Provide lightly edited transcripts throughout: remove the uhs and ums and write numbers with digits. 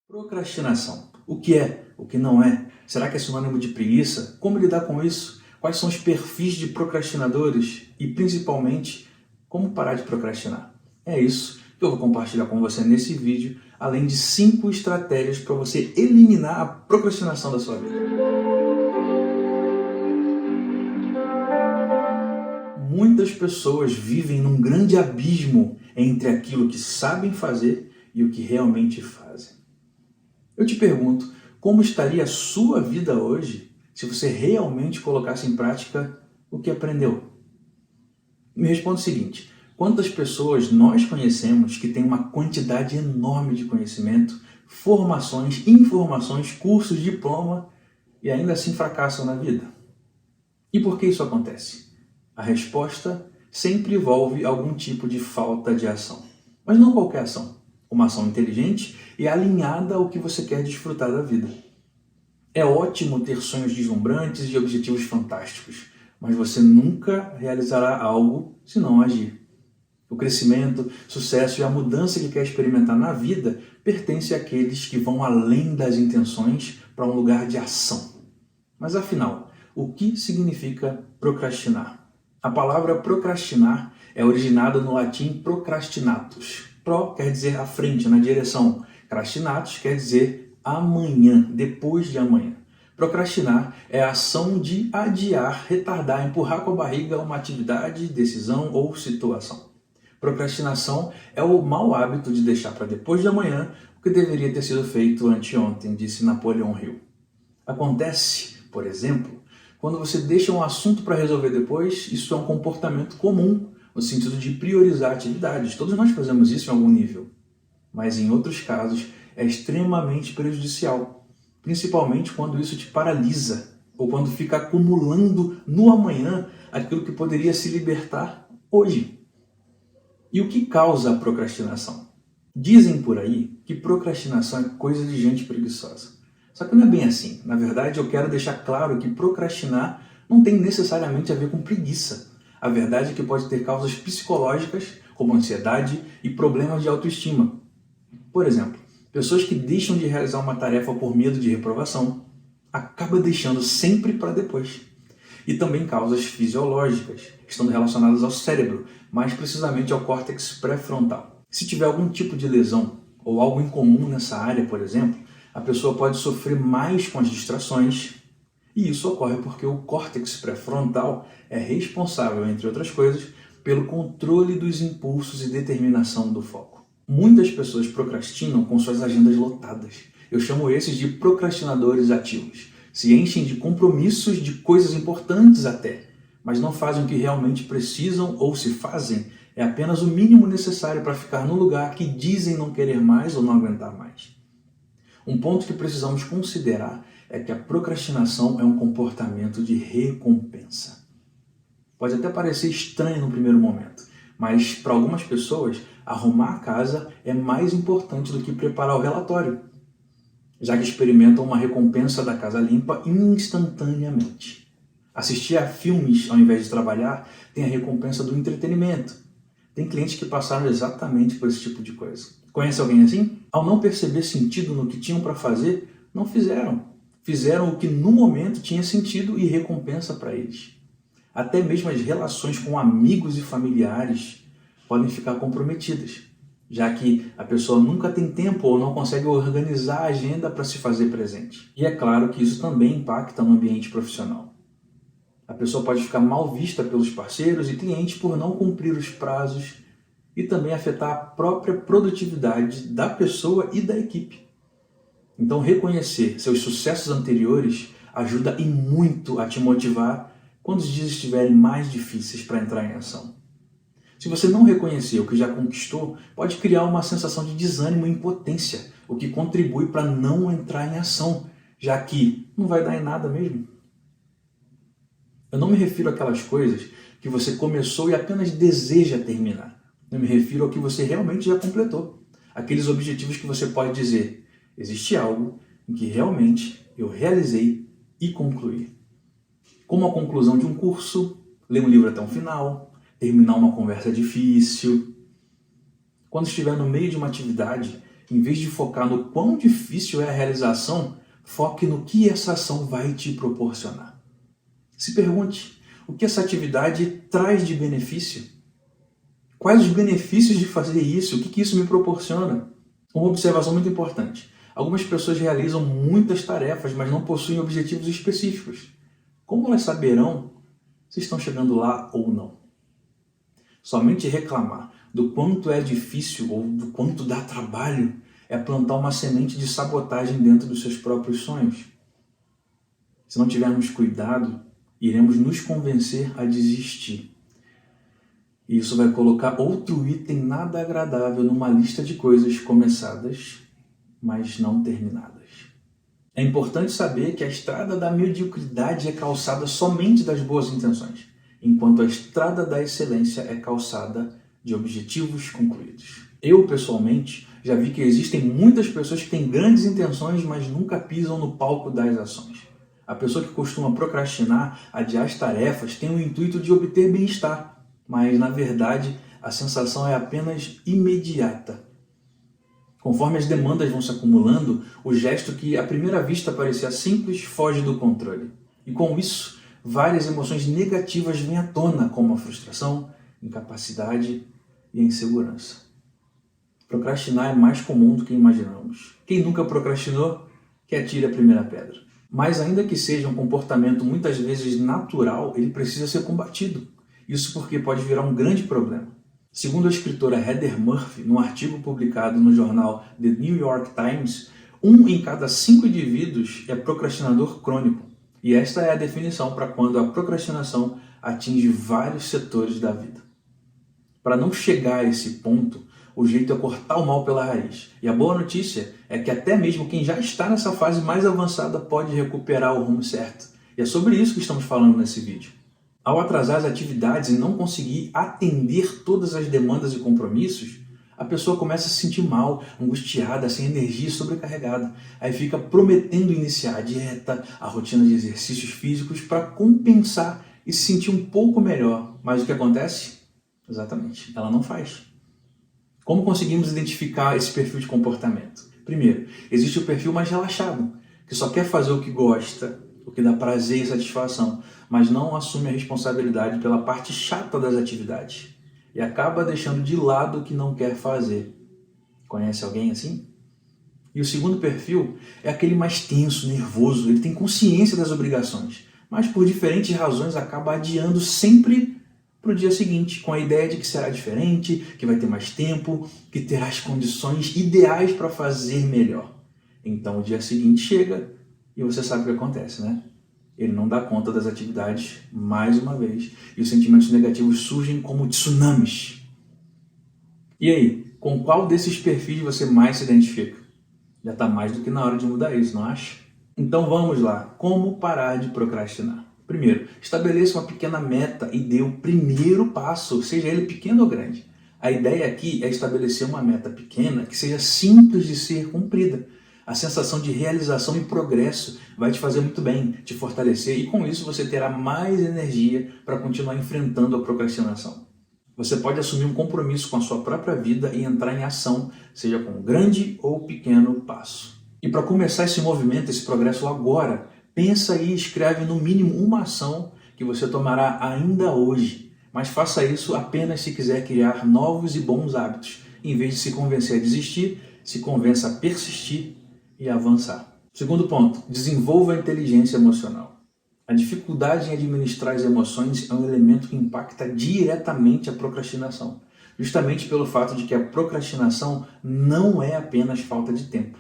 Procrastinação. O que é? O que não é? Será que é sinônimo de preguiça? Como lidar com isso? Quais são os perfis de procrastinadores? E, principalmente, como parar de procrastinar? É isso que eu vou compartilhar com você nesse vídeo, além de 5 estratégias para você eliminar a procrastinação da sua vida. Muitas pessoas vivem num grande abismo entre aquilo que sabem fazer e o que realmente fazem. Eu te pergunto, como estaria a sua vida hoje se você realmente colocasse em prática o que aprendeu? Me responda o seguinte, quantas pessoas nós conhecemos que têm uma quantidade enorme de conhecimento, formações, informações, cursos, diploma e ainda assim fracassam na vida? E por que isso acontece? A resposta sempre envolve algum tipo de falta de ação. Mas não qualquer ação. Uma ação inteligente e alinhada ao que você quer desfrutar da vida. É ótimo ter sonhos deslumbrantes e objetivos fantásticos, mas você nunca realizará algo se não agir. O crescimento, sucesso e a mudança que quer experimentar na vida pertence àqueles que vão além das intenções para um lugar de ação. Mas afinal, o que significa procrastinar? A palavra procrastinar é originada no latim procrastinatus. Pro quer dizer à frente, na direção. Crastinatus quer dizer amanhã, depois de amanhã. Procrastinar é a ação de adiar, retardar, empurrar com a barriga uma atividade, decisão ou situação. Procrastinação é o mau hábito de deixar para depois de amanhã o que deveria ter sido feito anteontem, disse Napoleão Hill. Acontece, por exemplo, quando você deixa um assunto para resolver depois, isso é um comportamento comum, no sentido de priorizar atividades. Todos nós fazemos isso em algum nível. Mas em outros casos é extremamente prejudicial, principalmente quando isso te paralisa, ou quando fica acumulando no amanhã aquilo que poderia se libertar hoje. E o que causa a procrastinação? Dizem por aí que procrastinação é coisa de gente preguiçosa. Só que não é bem assim. Na verdade, eu quero deixar claro que procrastinar não tem necessariamente a ver com preguiça. A verdade é que pode ter causas psicológicas, como ansiedade e problemas de autoestima. Por exemplo, pessoas que deixam de realizar uma tarefa por medo de reprovação, acabam deixando sempre para depois. E também causas fisiológicas, que estão relacionadas ao cérebro, mais precisamente ao córtex pré-frontal. Se tiver algum tipo de lesão ou algo incomum nessa área, por exemplo, a pessoa pode sofrer mais com as distrações, e isso ocorre porque o córtex pré-frontal é responsável, entre outras coisas, pelo controle dos impulsos e determinação do foco. Muitas pessoas procrastinam com suas agendas lotadas. Eu chamo esses de procrastinadores ativos. Se enchem de compromissos de coisas importantes até, mas não fazem o que realmente precisam ou se fazem, é apenas o mínimo necessário para ficar no lugar que dizem não querer mais ou não aguentar mais. Um ponto que precisamos considerar é que a procrastinação é um comportamento de recompensa. Pode até parecer estranho no primeiro momento, mas para algumas pessoas, arrumar a casa é mais importante do que preparar o relatório, já que experimentam uma recompensa da casa limpa instantaneamente. Assistir a filmes ao invés de trabalhar tem a recompensa do entretenimento. Tem clientes que passaram exatamente por esse tipo de coisa. Conhece alguém assim? Ao não perceber sentido no que tinham para fazer, não fizeram. Fizeram o que no momento tinha sentido e recompensa para eles. Até mesmo as relações com amigos e familiares podem ficar comprometidas, já que a pessoa nunca tem tempo ou não consegue organizar a agenda para se fazer presente. E é claro que isso também impacta no ambiente profissional. A pessoa pode ficar mal vista pelos parceiros e clientes por não cumprir os prazos e também afetar a própria produtividade da pessoa e da equipe. Então, reconhecer seus sucessos anteriores ajuda e muito a te motivar quando os dias estiverem mais difíceis para entrar em ação. Se você não reconhecer o que já conquistou, pode criar uma sensação de desânimo e impotência, o que contribui para não entrar em ação, já que não vai dar em nada mesmo. Eu não me refiro àquelas coisas que você começou e apenas deseja terminar. Eu me refiro ao que você realmente já completou. Aqueles objetivos que você pode dizer, existe algo em que realmente eu realizei e concluí. Como a conclusão de um curso, ler um livro até o final, terminar uma conversa difícil. Quando estiver no meio de uma atividade, Em vez de focar no quão difícil é a realização, foque no que essa ação vai te proporcionar. Se pergunte, o que essa atividade traz de benefício? Quais os benefícios de fazer isso? O que isso me proporciona? Uma observação muito importante. Algumas pessoas realizam muitas tarefas, mas não possuem objetivos específicos. Como elas saberão se estão chegando lá ou não? Somente reclamar do quanto é difícil ou do quanto dá trabalho é plantar uma semente de sabotagem dentro dos seus próprios sonhos. Se não tivermos cuidado, iremos nos convencer a desistir. E isso vai colocar outro item nada agradável numa lista de coisas começadas, mas não terminadas. É importante saber que a estrada da mediocridade é calçada somente das boas intenções, enquanto a estrada da excelência é calçada de objetivos concluídos. Eu, pessoalmente, já vi que existem muitas pessoas que têm grandes intenções, mas nunca pisam no palco das ações. A pessoa que costuma procrastinar, adiar as tarefas, tem o intuito de obter bem-estar, mas, na verdade, a sensação é apenas imediata. Conforme as demandas vão se acumulando, o gesto que à primeira vista parecia simples foge do controle. E com isso, várias emoções negativas vêm à tona, como a frustração, incapacidade e a insegurança. Procrastinar é mais comum do que imaginamos. Quem nunca procrastinou, que atire a primeira pedra. Mas ainda que seja um comportamento muitas vezes natural, ele precisa ser combatido. Isso porque pode virar um grande problema. Segundo a escritora Heather Murphy, num artigo publicado no jornal The New York Times, 1 em cada 5 indivíduos é procrastinador crônico. E esta é a definição para quando a procrastinação atinge vários setores da vida. Para não chegar a esse ponto, o jeito é cortar o mal pela raiz. E a boa notícia é que até mesmo quem já está nessa fase mais avançada pode recuperar o rumo certo. E é sobre isso que estamos falando nesse vídeo. Ao atrasar as atividades e não conseguir atender todas as demandas e compromissos, a pessoa começa a se sentir mal, angustiada, sem energia e sobrecarregada. Aí fica prometendo iniciar a dieta, a rotina de exercícios físicos para compensar e se sentir um pouco melhor. Mas o que acontece? Exatamente, ela não faz. Como conseguimos identificar esse perfil de comportamento? Primeiro, existe o perfil mais relaxado, que só quer fazer o que gosta, o que dá prazer e satisfação, mas não assume a responsabilidade pela parte chata das atividades e acaba deixando de lado o que não quer fazer. Conhece alguém assim? E o segundo perfil é aquele mais tenso, nervoso, ele tem consciência das obrigações, mas por diferentes razões acaba adiando sempre para o dia seguinte, com a ideia de que será diferente, que vai ter mais tempo, que terá as condições ideais para fazer melhor. Então o dia seguinte chega e você sabe o que acontece, né? Ele não dá conta das atividades mais uma vez e os sentimentos negativos surgem como tsunamis. E aí, com qual desses perfis você mais se identifica? Já está mais do que na hora de mudar isso, não acha? Então vamos lá, como parar de procrastinar? Primeiro, estabeleça uma pequena meta e dê o primeiro passo, seja ele pequeno ou grande. A ideia aqui é estabelecer uma meta pequena que seja simples de ser cumprida. A sensação de realização e progresso vai te fazer muito bem, te fortalecer e com isso você terá mais energia para continuar enfrentando a procrastinação. Você pode assumir um compromisso com a sua própria vida e entrar em ação, seja com um grande ou pequeno passo. E para começar esse movimento, esse progresso agora, pensa e escreve no mínimo uma ação que você tomará ainda hoje, mas faça isso apenas se quiser criar novos e bons hábitos. Em vez de se convencer a desistir, se convença a persistir e avançar. Segundo ponto, desenvolva a inteligência emocional. A dificuldade em administrar as emoções é um elemento que impacta diretamente a procrastinação, justamente pelo fato de que a procrastinação não é apenas falta de tempo.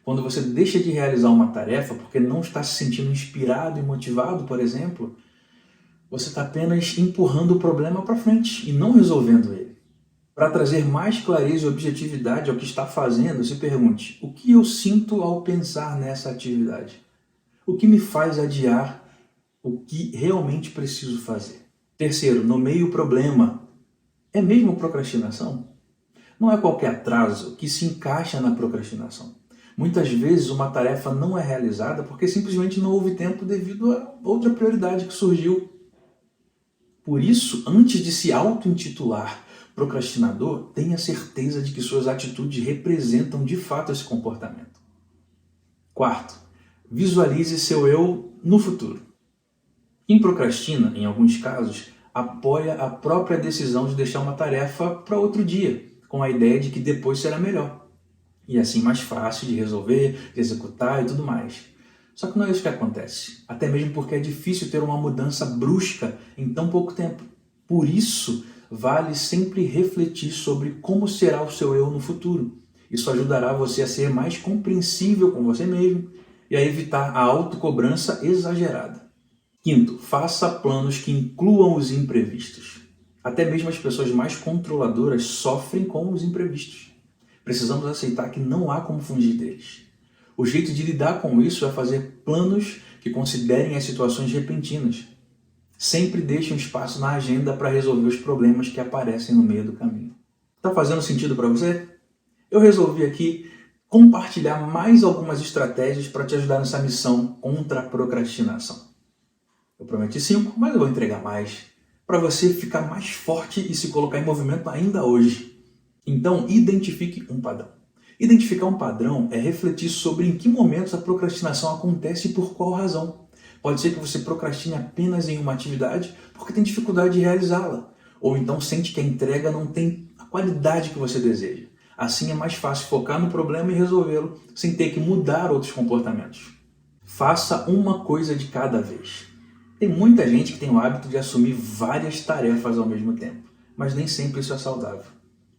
Quando você deixa de realizar uma tarefa porque não está se sentindo inspirado e motivado, por exemplo, você está apenas empurrando o problema para frente e não resolvendo ele. Para trazer mais clareza e objetividade ao que está fazendo, se pergunte: o que eu sinto ao pensar nessa atividade? O que me faz adiar o que realmente preciso fazer? Terceiro, nomeie o problema. É mesmo procrastinação? Não é qualquer atraso que se encaixa na procrastinação. Muitas vezes uma tarefa não é realizada porque simplesmente não houve tempo devido a outra prioridade que surgiu. Por isso, antes de se auto-intitular Procrastinador, tenha certeza de que suas atitudes representam de fato esse comportamento. Quarto, visualize seu eu no futuro. Quem procrastina, em alguns casos, apoia a própria decisão de deixar uma tarefa para outro dia, com a ideia de que depois será melhor. E assim mais fácil de resolver, de executar e tudo mais. Só que não é isso que acontece, até mesmo porque é difícil ter uma mudança brusca em tão pouco tempo. Por isso, vale sempre refletir sobre como será o seu eu no futuro. Isso ajudará você a ser mais compreensível com você mesmo e a evitar a autocobrança exagerada. Quinto, faça planos que incluam os imprevistos. Até mesmo as pessoas mais controladoras sofrem com os imprevistos. Precisamos aceitar que não há como fugir deles. O jeito de lidar com isso é fazer planos que considerem as situações repentinas. Sempre deixe um espaço na agenda para resolver os problemas que aparecem no meio do caminho. Está fazendo sentido para você? Eu resolvi aqui compartilhar mais algumas estratégias para te ajudar nessa missão contra a procrastinação. Eu prometi 5, mas eu vou entregar mais, para você ficar mais forte e se colocar em movimento ainda hoje. Então, identifique um padrão. Identificar um padrão é refletir sobre em que momentos a procrastinação acontece e por qual razão. Pode ser que você procrastine apenas em uma atividade porque tem dificuldade de realizá-la, ou então sente que a entrega não tem a qualidade que você deseja. Assim é mais fácil focar no problema e resolvê-lo, sem ter que mudar outros comportamentos. Faça uma coisa de cada vez. Tem muita gente que tem o hábito de assumir várias tarefas ao mesmo tempo, mas nem sempre isso é saudável.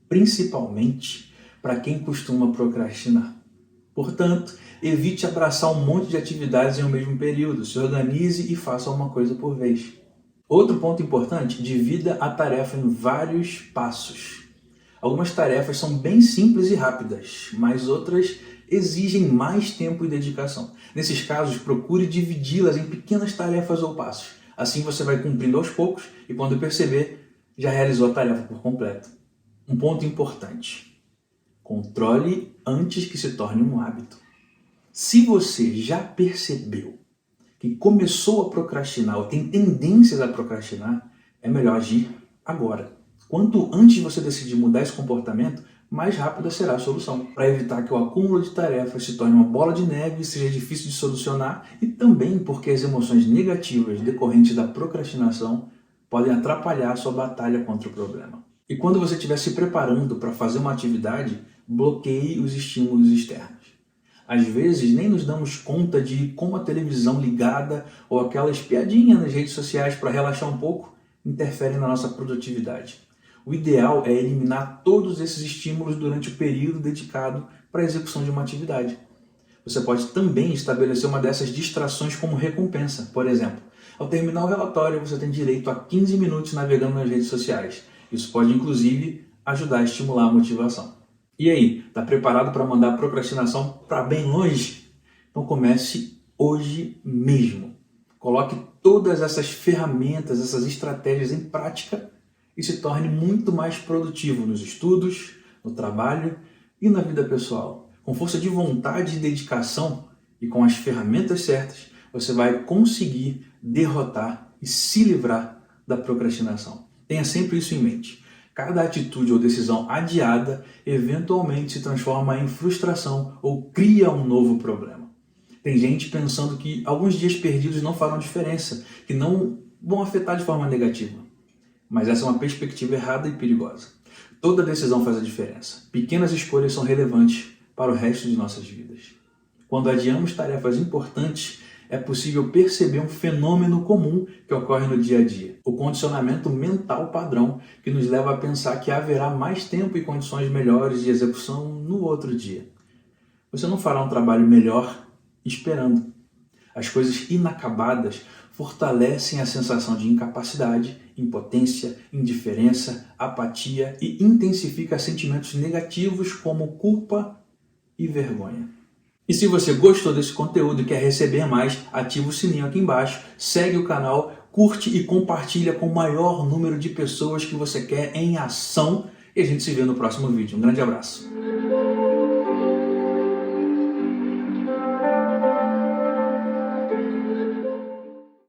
Principalmente para quem costuma procrastinar. Portanto, evite abraçar um monte de atividades em um mesmo período, se organize e faça uma coisa por vez. Outro ponto importante, divida a tarefa em vários passos. Algumas tarefas são bem simples e rápidas, mas outras exigem mais tempo e dedicação. Nesses casos, procure dividi-las em pequenas tarefas ou passos. Assim você vai cumprindo aos poucos e quando perceber, já realizou a tarefa por completo. Um ponto importante: controle antes que se torne um hábito. Se você já percebeu que começou a procrastinar ou tem tendências a procrastinar, é melhor agir agora. Quanto antes você decidir mudar esse comportamento, mais rápida será a solução, para evitar que o acúmulo de tarefas se torne uma bola de neve e seja difícil de solucionar, e também porque as emoções negativas decorrentes da procrastinação podem atrapalhar a sua batalha contra o problema. E quando você estiver se preparando para fazer uma atividade, bloqueie os estímulos externos. Às vezes nem nos damos conta de como a televisão ligada ou aquela espiadinha nas redes sociais para relaxar um pouco interferem na nossa produtividade. O ideal é eliminar todos esses estímulos durante o período dedicado para a execução de uma atividade. Você pode também estabelecer uma dessas distrações como recompensa. Por exemplo, ao terminar o relatório, você tem direito a 15 minutos navegando nas redes sociais. Isso pode, inclusive, ajudar a estimular a motivação. E aí, está preparado para mandar a procrastinação para bem longe? Então comece hoje mesmo. Coloque todas essas ferramentas, essas estratégias em prática e se torne muito mais produtivo nos estudos, no trabalho e na vida pessoal. Com força de vontade e dedicação e com as ferramentas certas, você vai conseguir derrotar e se livrar da procrastinação. Tenha sempre isso em mente. Cada atitude ou decisão adiada eventualmente se transforma em frustração ou cria um novo problema. Tem gente pensando que alguns dias perdidos não farão diferença, que não vão afetar de forma negativa. Mas essa é uma perspectiva errada e perigosa. Toda decisão faz a diferença. Pequenas escolhas são relevantes para o resto de nossas vidas. Quando adiamos tarefas importantes, é possível perceber um fenômeno comum que ocorre no dia a dia. O condicionamento mental padrão que nos leva a pensar que haverá mais tempo e condições melhores de execução no outro dia. Você não fará um trabalho melhor esperando. As coisas inacabadas fortalecem a sensação de incapacidade, impotência, indiferença, apatia e intensifica sentimentos negativos como culpa e vergonha. E se você gostou desse conteúdo e quer receber mais, ativa o sininho aqui embaixo, segue o canal, curte e compartilha com o maior número de pessoas que você quer em ação e a gente se vê no próximo vídeo. Um grande abraço!